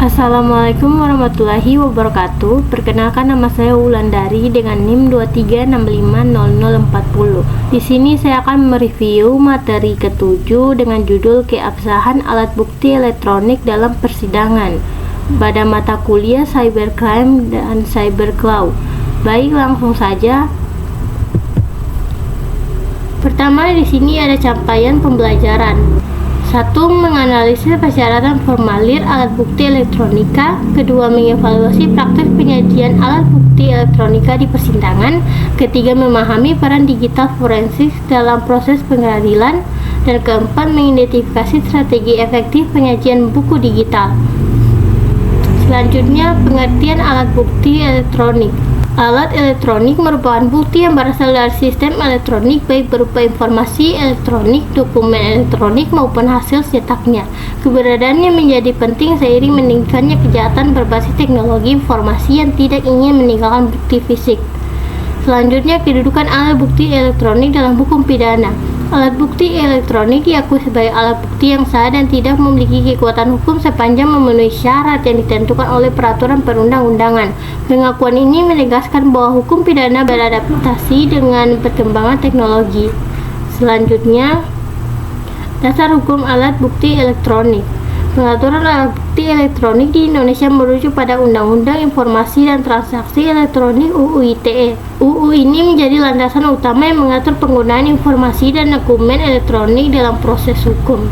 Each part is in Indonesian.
Assalamualaikum warahmatullahi wabarakatuh. Perkenalkan, nama saya Wulandari dengan NIM 23650040. Di sini saya akan mereview materi ke-7 dengan judul keabsahan alat bukti elektronik dalam persidangan pada mata kuliah Cybercrime dan Cyberlaw. Baik, langsung saja. Pertama, di sini ada capaian pembelajaran. 1. Menganalisis persyaratan formulir alat bukti elektronika. 2. Mengevaluasi praktik penyajian alat bukti elektronika di persidangan. 3. Memahami peran digital forensik dalam proses pengadilan. Dan 4. Mengidentifikasi strategi efektif penyajian buku digital. Selanjutnya, pengertian alat bukti elektronik. Alat elektronik merupakan bukti yang berasal dari sistem elektronik, baik berupa informasi elektronik, dokumen elektronik, maupun hasil cetaknya. Keberadaannya menjadi penting seiring meningkatnya kejahatan berbasis teknologi informasi yang tidak ingin meninggalkan bukti fisik. Selanjutnya, kedudukan alat bukti elektronik dalam hukum pidana. Alat bukti elektronik diakui sebagai alat bukti yang sah dan tidak memiliki kekuatan hukum sepanjang memenuhi syarat yang ditentukan oleh peraturan perundang-undangan. Pengakuan ini menegaskan bahwa hukum pidana beradaptasi dengan perkembangan teknologi. Selanjutnya, dasar hukum alat bukti elektronik. Pengaturan alat bukti elektronik di Indonesia merujuk pada Undang-Undang Informasi dan Transaksi Elektronik UU ITE. UU ini menjadi landasan utama yang mengatur penggunaan informasi dan dokumen elektronik dalam proses hukum.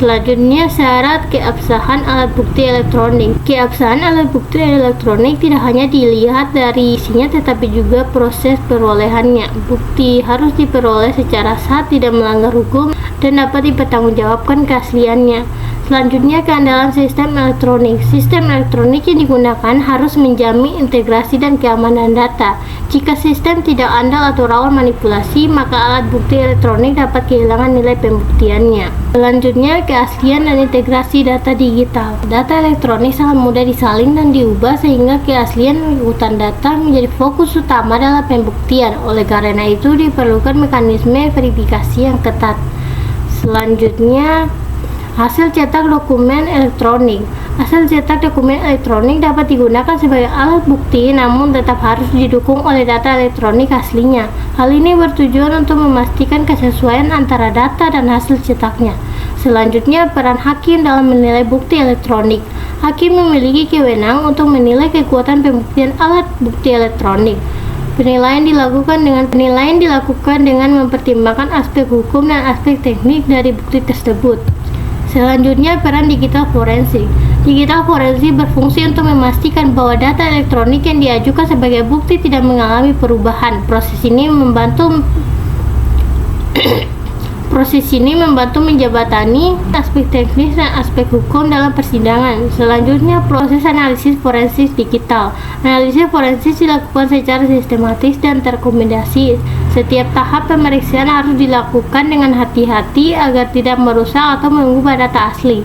Selanjutnya, syarat keabsahan alat bukti elektronik. Keabsahan alat bukti elektronik tidak hanya dilihat dari isinya tetapi juga proses perolehannya. Bukti harus diperoleh secara sah, tidak melanggar hukum, dan dapat dipertanggungjawabkan keasliannya. Selanjutnya, keandalan sistem elektronik. Sistem elektronik yang digunakan harus menjamin integrasi dan keamanan data. Jika sistem tidak andal atau rawan manipulasi, maka alat bukti elektronik dapat kehilangan nilai pembuktiannya. Selanjutnya, keaslian dan integrasi data digital. Data elektronik sangat mudah disalin dan diubah sehingga keaslian dan keutuhan data menjadi fokus utama dalam pembuktian. Oleh karena itu, diperlukan mekanisme verifikasi yang ketat. Selanjutnya, hasil cetak dokumen elektronik. Hasil cetak dokumen elektronik dapat digunakan sebagai alat bukti, namun tetap harus didukung oleh data elektronik aslinya. Hal ini bertujuan untuk memastikan kesesuaian antara data dan hasil cetaknya. Selanjutnya, peran hakim dalam menilai bukti elektronik. Hakim memiliki kewenangan untuk menilai kekuatan pembuktian alat bukti elektronik. Penilaian dilakukan dengan mempertimbangkan aspek hukum dan aspek teknik dari bukti tersebut. Selanjutnya, peran digital forensik. Digital forensik berfungsi untuk memastikan bahwa data elektronik yang diajukan sebagai bukti tidak mengalami perubahan. Proses ini membantu menjembatani aspek teknis dan aspek hukum dalam persidangan. Selanjutnya, proses analisis forensik digital. Analisis forensik dilakukan secara sistematis dan terkomendasi. Setiap tahap pemeriksaan harus dilakukan dengan hati-hati agar tidak merusak atau mengubah data asli.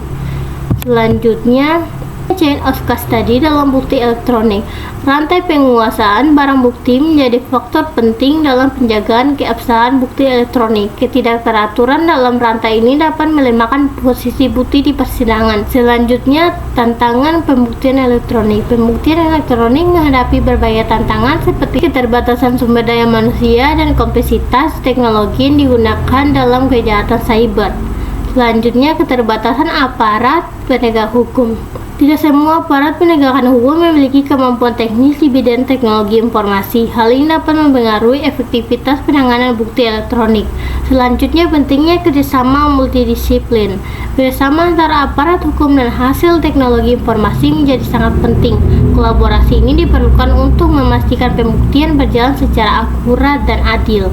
Selanjutnya, chain of custody dalam bukti elektronik. Rantai penguasaan barang bukti menjadi faktor penting dalam penjagaan keabsahan bukti elektronik. Ketidakteraturan dalam rantai ini dapat melemahkan posisi bukti di persidangan. Selanjutnya, tantangan pembuktian elektronik. Pembuktian elektronik menghadapi berbagai tantangan seperti keterbatasan sumber daya manusia dan kompleksitas teknologi yang digunakan dalam kejahatan cyber. Selanjutnya, keterbatasan aparat penegak hukum. Tidak semua aparat penegakan hukum memiliki kemampuan teknis di bidang teknologi informasi. Hal ini dapat mempengaruhi efektivitas penanganan bukti elektronik. Selanjutnya, pentingnya kerjasama multidisiplin. Kerjasama antara aparat hukum dan hasil teknologi informasi menjadi sangat penting. Kolaborasi ini diperlukan untuk memastikan pembuktian berjalan secara akurat dan adil.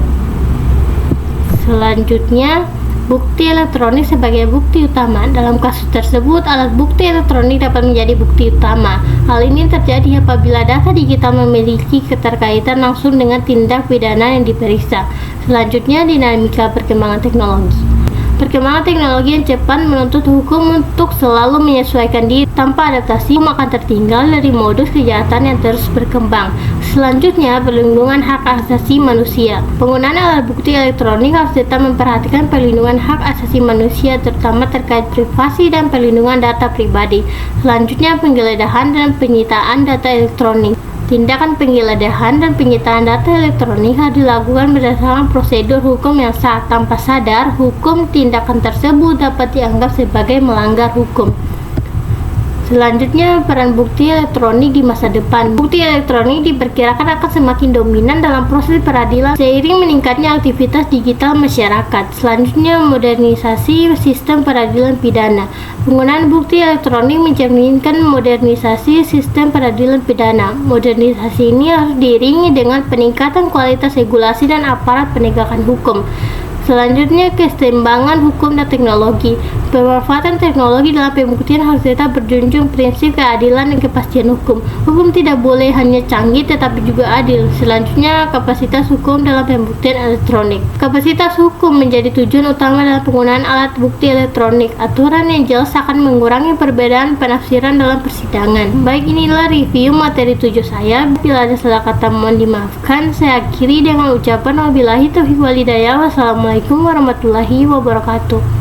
Selanjutnya, bukti elektronik sebagai bukti utama. Dalam kasus tersebut, alat bukti elektronik dapat menjadi bukti utama. Hal ini terjadi apabila data digital memiliki keterkaitan langsung dengan tindak pidana yang diperiksa. Selanjutnya, dinamika perkembangan teknologi. Perkembangan teknologi yang cepat menuntut hukum untuk selalu menyesuaikan diri. Tanpa adaptasi, hukum akan tertinggal dari modus kejahatan yang terus berkembang. Selanjutnya, perlindungan hak asasi manusia. Penggunaan alat bukti elektronik harus tetap memperhatikan perlindungan hak asasi manusia, terutama terkait privasi dan perlindungan data pribadi. Selanjutnya, penggeledahan dan penyitaan data elektronik. Tindakan penggeledahan dan penyitaan data elektronik harus dilakukan berdasarkan prosedur hukum yang sah. Tanpa sadar, hukum tindakan tersebut dapat dianggap sebagai melanggar hukum. Selanjutnya, peran bukti elektronik di masa depan. Bukti elektronik diperkirakan akan semakin dominan dalam proses peradilan seiring meningkatnya aktivitas digital masyarakat. Selanjutnya, modernisasi sistem peradilan pidana. Penggunaan bukti elektronik mencerminkan modernisasi sistem peradilan pidana. Modernisasi ini harus diiringi dengan peningkatan kualitas regulasi dan aparat penegakan hukum. Selanjutnya, keseimbangan hukum dan teknologi. Pemanfaatan teknologi dalam pembuktian harus tetap berjunjung prinsip keadilan dan kepastian hukum. Hukum tidak boleh hanya canggih tetapi juga adil. Selanjutnya, kapasitas hukum dalam pembuktian elektronik. Kapasitas hukum menjadi tujuan utama dalam penggunaan alat bukti elektronik. Aturan yang jelas akan mengurangi perbedaan penafsiran dalam persidangan. Baik, inilah review materi 7 saya. Bila ada salah kata mohon dimaafkan. Saya akhiri dengan ucapan wabillahi taufiq wal hidayah. Wassalamualaikum warahmatullahi wabarakatuh.